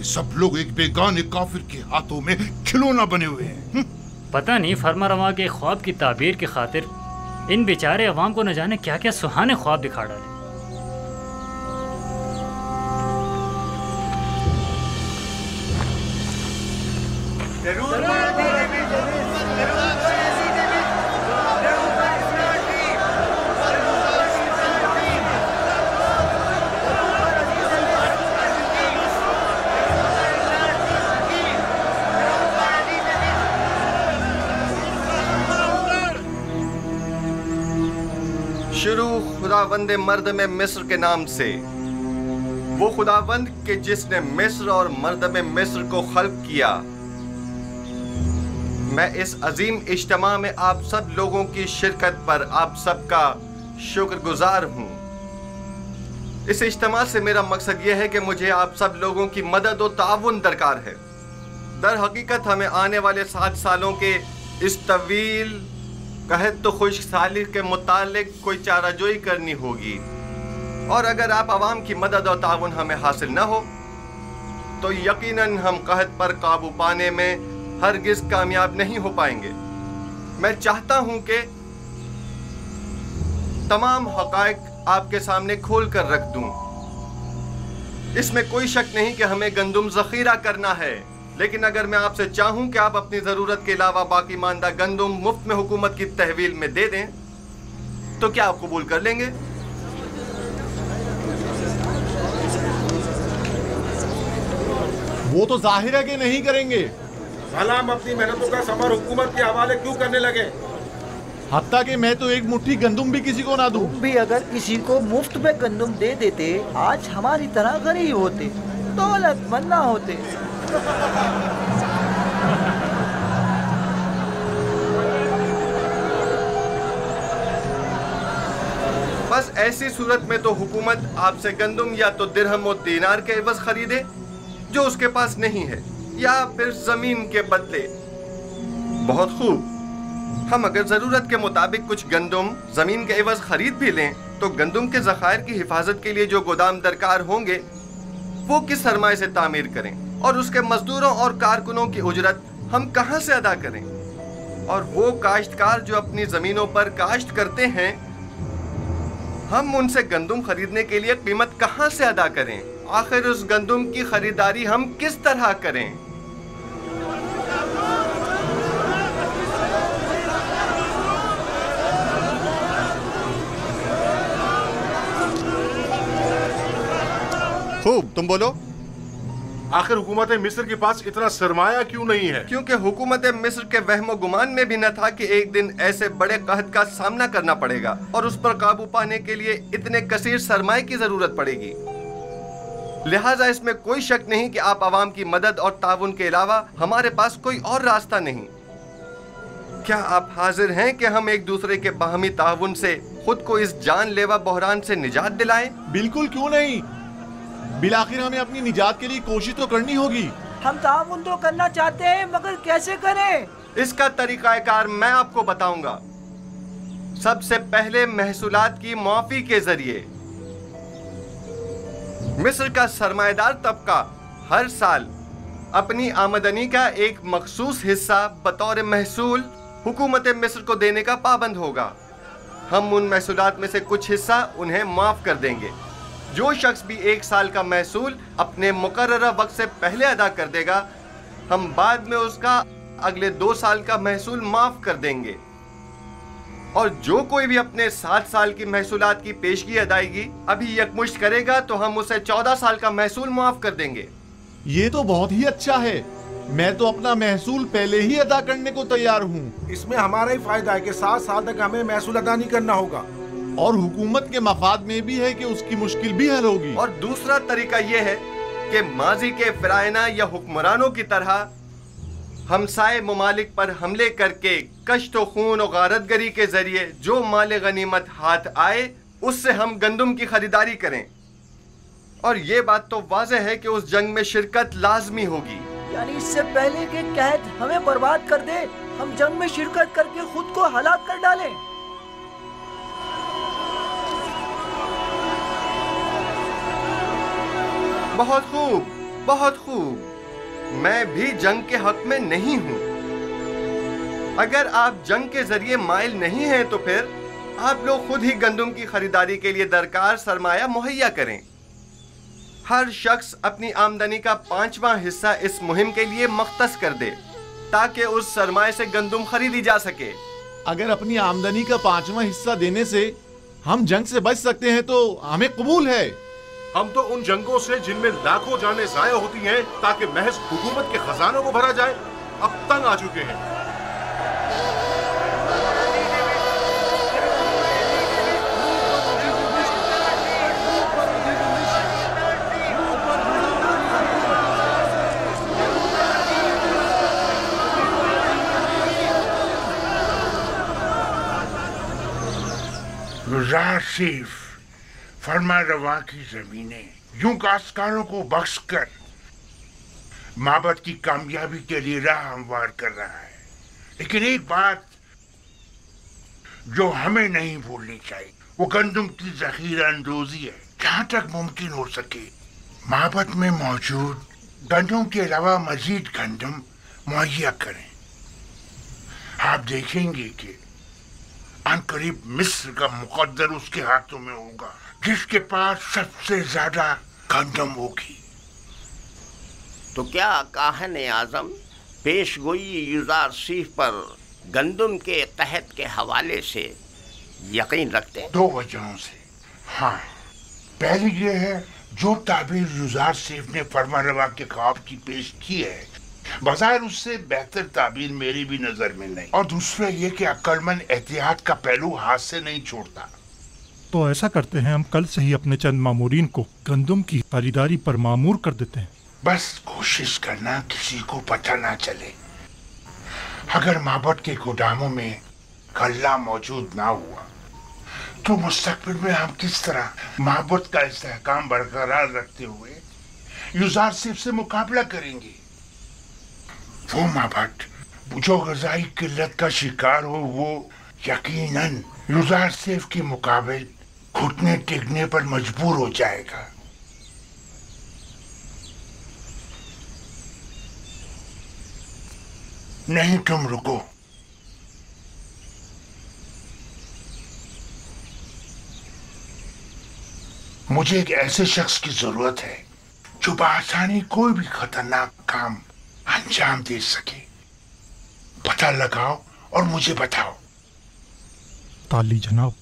ये सब लोग एक बेगाने काफिर के हाथों में खिलौना बने हुए हैं। पता नहीं फरमा रवा के ख्वाब की ताबीर की खातिर इन बेचारे अवाम को न जाने क्या क्या सुहाने ख्वाब दिखा डाले। शुरू खुदावंद मर्द में मिस्र के नाम से, वो खुदावंद के जिसने मिस्र और मर्द में मिस्र को खल्क किया। मैं इस अजीम इज्तिमा में आप सब लोगों की शिरकत पर आप सबका शुक्रगुजार हूँ। इस इज्तिमा से मेरा मकसद यह है कि मुझे आप सब लोगों की मदद और ताउन दरकार है। दर हकीकत हमें आने वाले 7 सालों के इस तवील कहत तो खुशहाली के मुतालिक कोई चाराजोई करनी होगी, और अगर आप आवाम की मदद और ताउन हमें हासिल न हो तो यकीनन हम कहत पर काबू पाने में हरगिज कामयाब नहीं हो पाएंगे। मैं चाहता हूं कि तमाम हकायक आपके सामने खोल कर रख दूं। इसमें कोई शक नहीं कि हमें गंदुम जखीरा करना है, लेकिन अगर मैं आपसे चाहूं कि आप अपनी जरूरत के अलावा बाकी मानदा गंदुम मुफ्त में हुकूमत की तहवील में दे दें तो क्या आप कबूल कर लेंगे? वो तो जाहिर है कि नहीं करेंगे। भला हम अपनी मेहनतों का समर हुकूमत के हवाले क्यों करने लगे? हत्ता कि मैं तो एक मुट्ठी गंदुम भी किसी को ना दूं। तुम भी अगर किसी को मुफ्त में गंदुम दे देते, आज हमारी तरह गरीब होते, दौलतमंद ना होते। बस ऐसी सूरत में तो हुकूमत आपसे गंदुम या तो दिरहम और दीनार के एवज खरीदे जो उसके पास नहीं है, या फिर जमीन के बदले। बहुत खूब, हम अगर जरूरत के मुताबिक कुछ गंदुम जमीन के एवज खरीद भी लें तो गंदुम के जखायर की हिफाजत के लिए जो गोदाम दरकार होंगे वो किस सरमाए से तामीर करें, और उसके मजदूरों और कारकुनों की उजरत हम कहां से अदा करें, और वो काश्तकार जो अपनी जमीनों पर काश्त करते हैं हम उनसे गंदुम खरीदने के लिए कीमत कहां से अदा करें। आखिर उस गंदुम की खरीदारी हम किस तरह करें? खूब, तुम बोलो। आखिर हुकूमत मिस्र के पास इतना सरमाया क्यों नहीं है? क्योंकि हुकूमत मिस्र के वहमो गुमान में भी न था कि एक दिन ऐसे बड़े कहत का सामना करना पड़ेगा और उस पर काबू पाने के लिए इतने कसीर सरमाए की जरूरत पड़ेगी। लिहाजा इसमें कोई शक नहीं कि आप आवाम की मदद और ताउन के अलावा हमारे पास कोई और रास्ता नहीं। क्या आप हाजिर हैं कि हम एक दूसरे के बाहमी ताउन से खुद को इस जानलेवा बहरान से निजात दिलाएं? बिल्कुल, क्यों नहीं। बिलाखिर हमें अपनी निजात के लिए कोशिश तो करनी होगी। हम ताउन तो करना चाहते हैं, मगर कैसे करें? इसका तरीकाकार मैं आपको बताऊंगा। सबसे पहले महसूलात की मुआफी के जरिए मिस्र का सरमाएदार तबका हर साल अपनी आमदनी का एक मखसूस हिस्सा बतौर महसूल हुकूमत मिस्र को देने का पाबंद होगा। हम उन महसूलात में से कुछ हिस्सा उन्हें माफ कर देंगे। जो शख्स भी 1 साल का महसूल अपने मुकर्ररा वक्त से पहले अदा कर देगा, हम बाद में उसका अगले 2 साल का महसूल माफ कर देंगे। और जो कोई भी अपने 7 साल की महसूलात की पेशगी अदायगी अभी यकमुश्त करेगा तो हम उसे 14 साल का महसूल माफ कर देंगे। ये तो बहुत ही अच्छा है। मैं तो अपना महसूल पहले ही अदा करने को तैयार हूँ। इसमें हमारा ही फायदा है कि 7 साल तक हमें महसूल अदा नहीं करना होगा, और हुकूमत के मफाद में भी है कि उसकी मुश्किल भी हल होगी। और दूसरा तरीका यह है कि माजी के फिरायना या हुक्मरानों की तरह हमसाए ममालिक पर हमले करके कश्त व खून और गारतगरी के जरिए जो माल गनीमत हाथ आए उससे हम गंदुम की खरीदारी करें। और ये बात तो वाज़ेह है कि उस जंग में शिरकत लाजमी होगी। यानी इससे पहले कि कहत हमें बर्बाद कर दे, हम जंग में शिरकत करके खुद को हलाक कर डालें। बहुत खूब, बहुत खूब, मैं भी जंग के हक में नहीं हूं। अगर आप जंग के जरिए माइल नहीं हैं तो फिर आप लोग खुद ही गंदम की खरीदारी के लिए दरकार सरमाया मुहैया करें। हर शख्स अपनी आमदनी का 5वां हिस्सा इस मुहिम के लिए मख्तस कर दे ताकि उस सरमाए से गंदम खरीदी जा सके। अगर अपनी आमदनी का 5वां हिस्सा देने से हम जंग से बच सकते हैं तो हमें कबूल है। हम तो उन जंगों से जिनमें लाखों जानें ज़ाया होती हैं ताकि महज हुकूमत के खजानों को भरा जाए, अब तंग आ चुके हैं। सिर्फ फरमा रवा की जमीनें यूं काश्तकारों को बख्श कर माबद की कामयाबी के लिए राह हमवार कर रहा है। लेकिन एक बात जो हमें नहीं भूलनी चाहिए वो गंदम की जखीरा अंदोजी है। जहां तक मुमकिन हो सके माबद में मौजूद गंदम के अलावा मजीद गंदम मुहैया करें। आप देखेंगे कि अनकरीब मिस्र का मुकद्दर उसके हाथों में होगा जिसके पास सबसे ज्यादा गंदम होगी। तो क्या काहन आजम पेशगोई यूज़ारसीफ पर गंदम के तहत के हवाले से यकीन रखते हैं? 2 वजहों से। हाँ, पहली ये है जो ताबीर यूज़ारसीफ ने फरमारवा के ख्वाब की पेश की है बाजार उससे बेहतर ताबीर मेरी भी नजर में नहीं। और दूसरा ये कि अक्लमंद एहतियात का पहलू हाथ से नहीं छोड़ता। तो ऐसा करते हैं, हम कल से ही अपने चंद मामूरीन को गंदम की खरीदारी पर मामूर कर देते हैं। बस कोशिश करना किसी को पता ना चले। अगर माबद के गोदामों में गल्ला मौजूद ना हुआ तो मुस्तकबिल में हम किस तरह माबद का इस्तेहकाम बरकरार रखते हुए यूज़ारसीफ से मुकाबला करेंगे? वो माबद जो ग़िज़ाई किल्लत का शिकार हो वो यकीनन यूज़ारसीफ के मुकाबले घुटने टेकने पर मजबूर हो जाएगा। नहीं, तुम रुको। मुझे एक ऐसे शख्स की जरूरत है जो बआसानी कोई भी खतरनाक काम अंजाम दे सके। पता लगाओ और मुझे बताओ। ताली जनाब।